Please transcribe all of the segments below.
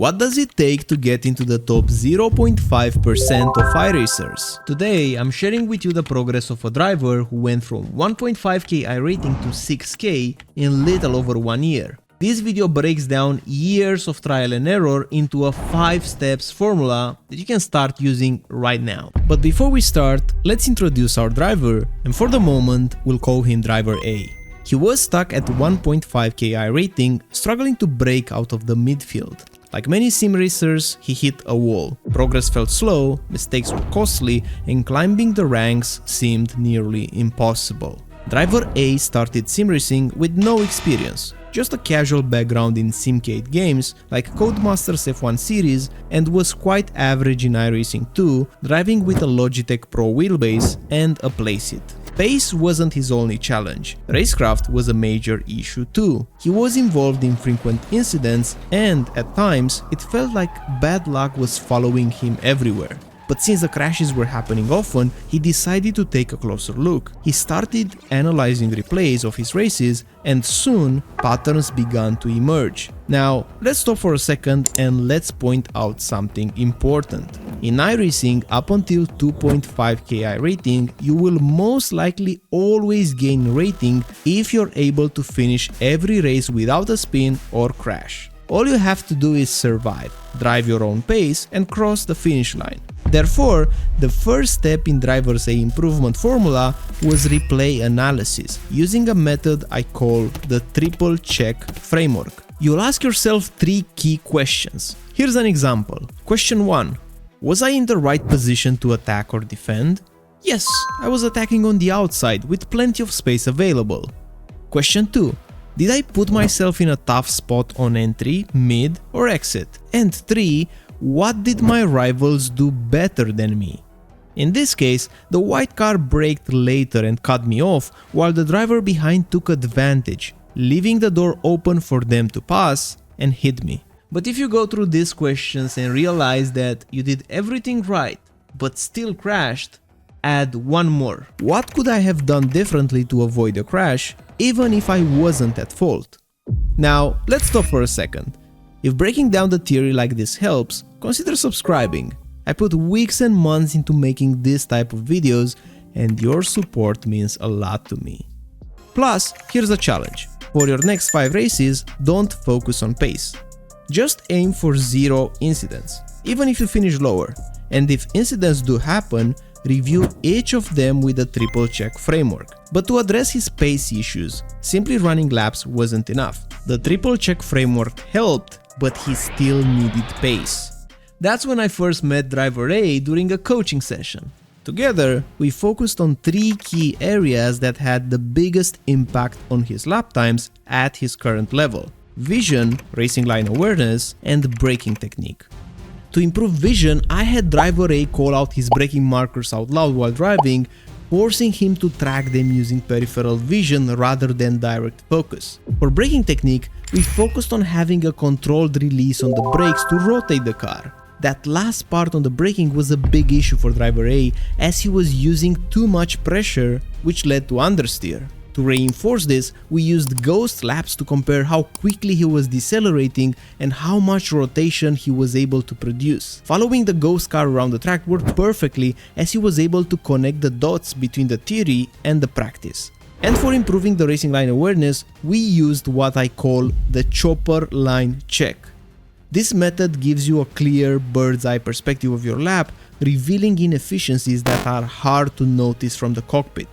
What does it take to get into the top 0.5% of iRacers? Today, I'm sharing with you the progress of a driver who went from 1.5k iRating to 6k in little over 1 year. This video breaks down years of trial and error into a 5-steps formula that you can start using right now. But before we start, let's introduce our driver, and for the moment, we'll call him Driver A. He was stuck at 1.5k iRating, struggling to break out of the midfield. Like many sim racers, he hit a wall. Progress felt slow, mistakes were costly, and climbing the ranks seemed nearly impossible. Driver A started sim racing with no experience, just a casual background in Simcade games like Codemasters F1 series, and was quite average in iRacing 2, driving with a Logitech Pro wheelbase and a Playseat. Pace wasn't his only challenge. Racecraft was a major issue too. He was involved in frequent incidents, and at times it felt like bad luck was following him everywhere. But since the crashes were happening often, he decided to take a closer look. He started analyzing replays of his races, and soon patterns began to emerge. Now, let's stop for a second and let's point out something important. In iRacing, up until 2.5k iRating, you will most likely always gain rating if you're able to finish every race without a spin or crash. All you have to do is survive, drive your own pace, and cross the finish line. Therefore, the first step in Driver's A improvement formula was replay analysis, using a method I call the triple check framework. You'll ask yourself 3 key questions. Here's an example. Question 1. Was I in the right position to attack or defend? Yes, I was attacking on the outside with plenty of space available. Question 2. Did I put myself in a tough spot on entry, mid, or exit? And 3. What did my rivals do better than me? In this case, the white car braked later and cut me off, while the driver behind took advantage, leaving the door open for them to pass and hit me. But if you go through these questions and realize that you did everything right, but still crashed, add one more. What could I have done differently to avoid a crash, even if I wasn't at fault? Now, let's stop for a second. If breaking down the theory like this helps, consider subscribing. I put weeks and months into making this type of videos, and your support means a lot to me. Plus, here's a challenge. For your next 5 races, don't focus on pace. Just aim for 0 incidents, even if you finish lower. And if incidents do happen, review each of them with a triple check framework. But to address his pace issues, simply running laps wasn't enough. The triple check framework helped, but he still needed pace. That's when I first met Driver A during a coaching session. Together, we focused on 3 key areas that had the biggest impact on his lap times at his current level: vision, racing line awareness, and braking technique. To improve vision, I had Driver A call out his braking markers out loud while driving, forcing him to track them using peripheral vision rather than direct focus. For braking technique, we focused on having a controlled release on the brakes to rotate the car. That last part on the braking was a big issue for Driver A, as he was using too much pressure, which led to understeer. To reinforce this, we used ghost laps to compare how quickly he was decelerating and how much rotation he was able to produce. Following the ghost car around the track worked perfectly, as he was able to connect the dots between the theory and the practice. And for improving the racing line awareness, we used what I call the chopper line check. This method gives you a clear bird's eye perspective of your lap, revealing inefficiencies that are hard to notice from the cockpit.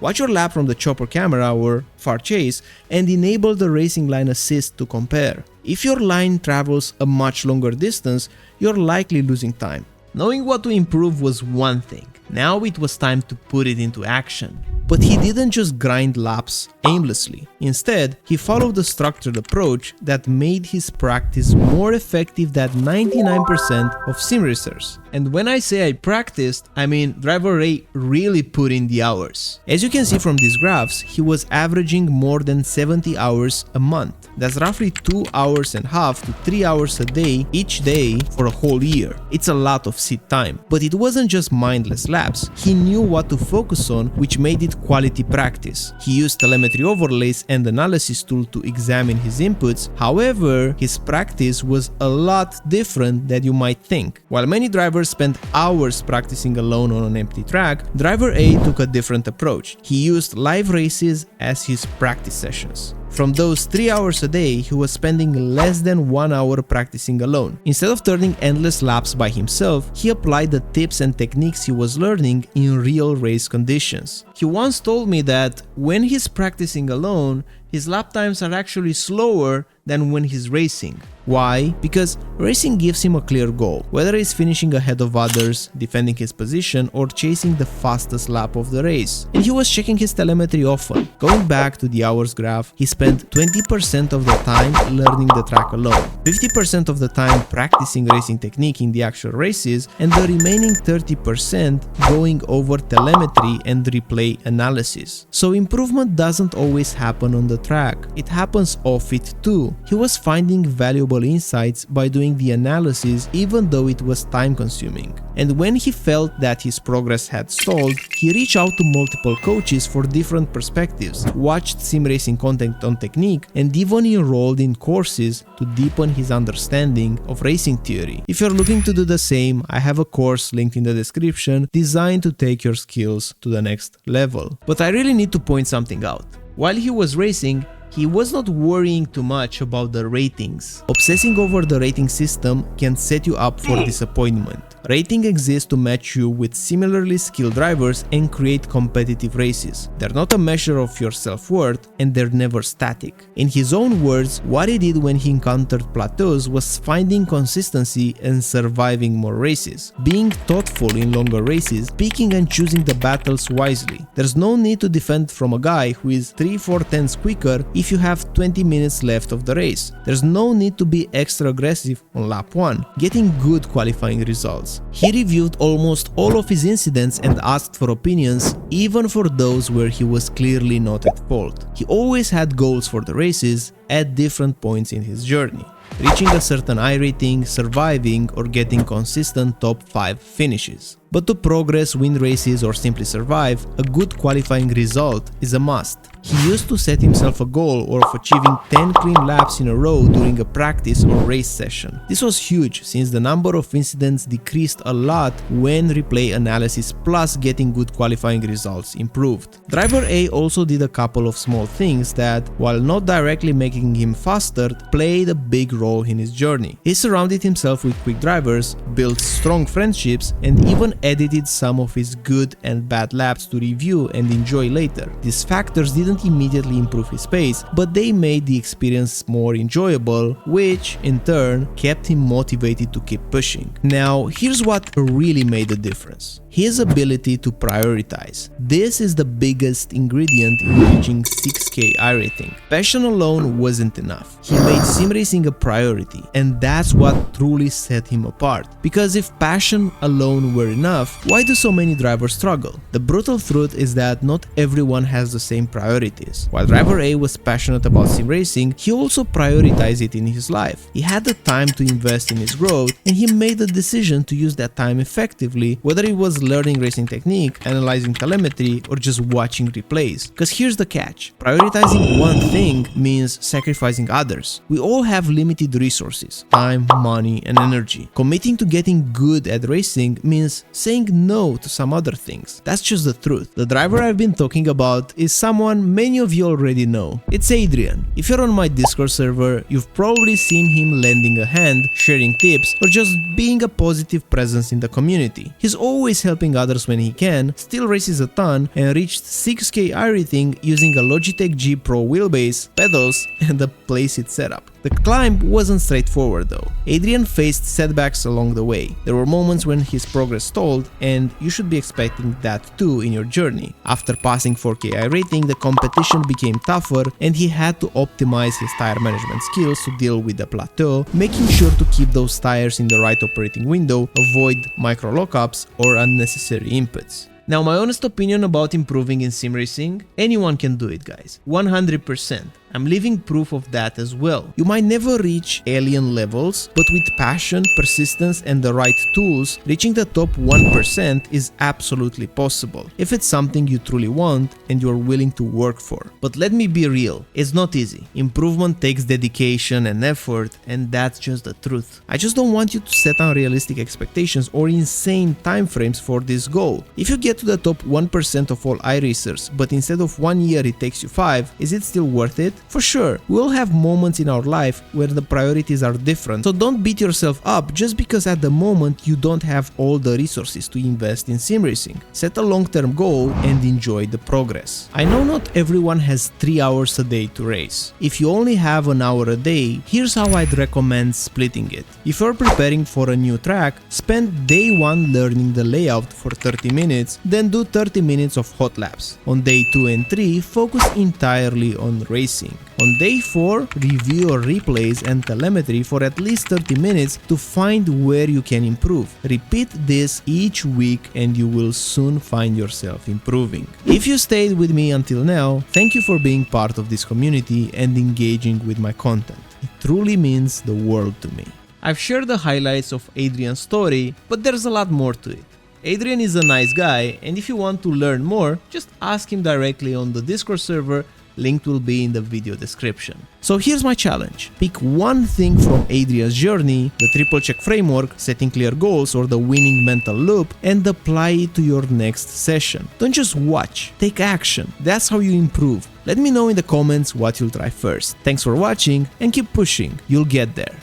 Watch your lap from the chopper camera or far chase and enable the racing line assist to compare. If your line travels a much longer distance, you're likely losing time. Knowing what to improve was one thing. Now it was time to put it into action. But he didn't just grind laps aimlessly. Instead, he followed a structured approach that made his practice more effective than 99% of sim racers. And when I say I practiced, I mean Driver A really put in the hours. As you can see from these graphs, he was averaging more than 70 hours a month. That's roughly 2.5 hours to 3 hours a day each day for a whole year. It's a lot of seat time. But it wasn't just mindless laps. He knew what to focus on, which made it quality practice. He used telemetry overlays and analysis tool to examine his inputs. However, his practice was a lot different than you might think. While many drivers spend hours practicing alone on an empty track, driver A took a different approach. He used live races as his practice sessions. From those 3 hours a day, he was spending less than 1 hour practicing alone. Instead of turning endless laps by himself, he applied the tips and techniques he was learning in real race conditions. He once told me that when he's practicing alone, his lap times are actually slower than when he's racing. Why? Because racing gives him a clear goal, whether he's finishing ahead of others, defending his position, or chasing the fastest lap of the race. And he was checking his telemetry often. Going back to the hours graph, he spent 20% of the time learning the track alone, 50% of the time practicing racing technique in the actual races, and the remaining 30% going over telemetry and replay analysis. So improvement doesn't always happen on the track, it happens off it too. He was finding valuable insights by doing the analysis even though it was time consuming. And when he felt that his progress had stalled, he reached out to multiple coaches for different perspectives, watched sim racing content on technique, and even enrolled in courses to deepen his understanding of racing theory. If you're looking to do the same, I have a course linked in the description designed to take your skills to the next level. But I really need to point something out. While he was racing, he was not worrying too much about the ratings. Obsessing over the rating system can set you up for disappointment. Rating exists to match you with similarly skilled drivers and create competitive races. They're not a measure of your self-worth, and they're never static. In his own words, what he did when he encountered plateaus was finding consistency and surviving more races, being thoughtful in longer races, picking and choosing the battles wisely. There's no need to defend from a guy who is 3-4 tenths quicker if you have 20 minutes left of the race. There's no need to be extra aggressive on lap 1, getting good qualifying results. He reviewed almost all of his incidents and asked for opinions, even for those where he was clearly not at fault. He always had goals for the races at different points in his journey, reaching a certain iRating, surviving, or getting consistent top 5 finishes. But to progress, win races, or simply survive, a good qualifying result is a must. He used to set himself a goal of achieving 10 clean laps in a row during a practice or race session. This was huge since the number of incidents decreased a lot when replay analysis plus getting good qualifying results improved. Driver A also did a couple of small things that, while not directly making him faster, played a big role in his journey. He surrounded himself with quick drivers, built strong friendships, and even edited some of his good and bad laps to review and enjoy later. These factors didn't immediately improve his pace, but they made the experience more enjoyable, which in turn kept him motivated to keep pushing. Now, here's what really made a difference: his ability to prioritize. This is the biggest ingredient in reaching 6K iRating. Passion alone wasn't enough. He made sim racing a priority, and that's what truly set him apart. Because if passion alone were enough, why do so many drivers struggle? The brutal truth is that not everyone has the same priorities. While driver A was passionate about sim racing, he also prioritized it in his life. He had the time to invest in his growth, and he made the decision to use that time effectively, whether it was learning racing technique, analyzing telemetry, or just watching replays. Because here's the catch: prioritizing one thing means sacrificing others. We all have limited resources: time, money, and energy. Committing to getting good at racing means saying no to some other things. That's just the truth. The driver I've been talking about is someone many of you already know. It's Adrian. If you're on my Discord server, you've probably seen him lending a hand, sharing tips, or just being a positive presence in the community. He's always helping others when he can, still races a ton, and reached 6K iRating using a Logitech G Pro wheelbase, pedals, and a Playseat setup. The climb wasn't straightforward though. Adrian faced setbacks along the way. There were moments when his progress stalled, and you should be expecting that too in your journey. After passing 4K iRating, the competition became tougher, and he had to optimize his tire management skills to deal with the plateau, making sure to keep those tires in the right operating window, avoid micro lockups or unnecessary inputs. Now, my honest opinion about improving in sim racing: anyone can do it, guys. 100%. I'm living proof of that as well. You might never reach alien levels, but with passion, persistence and the right tools, reaching the top 1% is absolutely possible, if it's something you truly want and you're willing to work for. But let me be real, it's not easy. Improvement takes dedication and effort, and that's just the truth. I just don't want you to set unrealistic expectations or insane timeframes for this goal. If you get to the top 1% of all iRacers, but instead of 1 year it takes you 5, is it still worth it? For sure, we'll have moments in our life where the priorities are different, so don't beat yourself up just because at the moment you don't have all the resources to invest in sim racing. Set a long-term goal and enjoy the progress. I know not everyone has 3 hours a day to race. If you only have an hour a day, here's how I'd recommend splitting it. If you're preparing for a new track, spend day 1 learning the layout for 30 minutes, then do 30 minutes of hot laps. On day 2 and 3, focus entirely on racing. On day 4, review your replays and telemetry for at least 30 minutes to find where you can improve. Repeat this each week and you will soon find yourself improving. If you stayed with me until now, thank you for being part of this community and engaging with my content. It truly means the world to me. I've shared the highlights of Adrian's story, but there's a lot more to it. Adrian is a nice guy, and if you want to learn more, just ask him directly on the Discord server. Link will be in the video description. So here's my challenge. Pick one thing from Adrian's journey, the triple check framework, setting clear goals, or the winning mental loop, and apply it to your next session. Don't just watch, take action. That's how you improve. Let me know in the comments what you'll try first. Thanks for watching and keep pushing. You'll get there.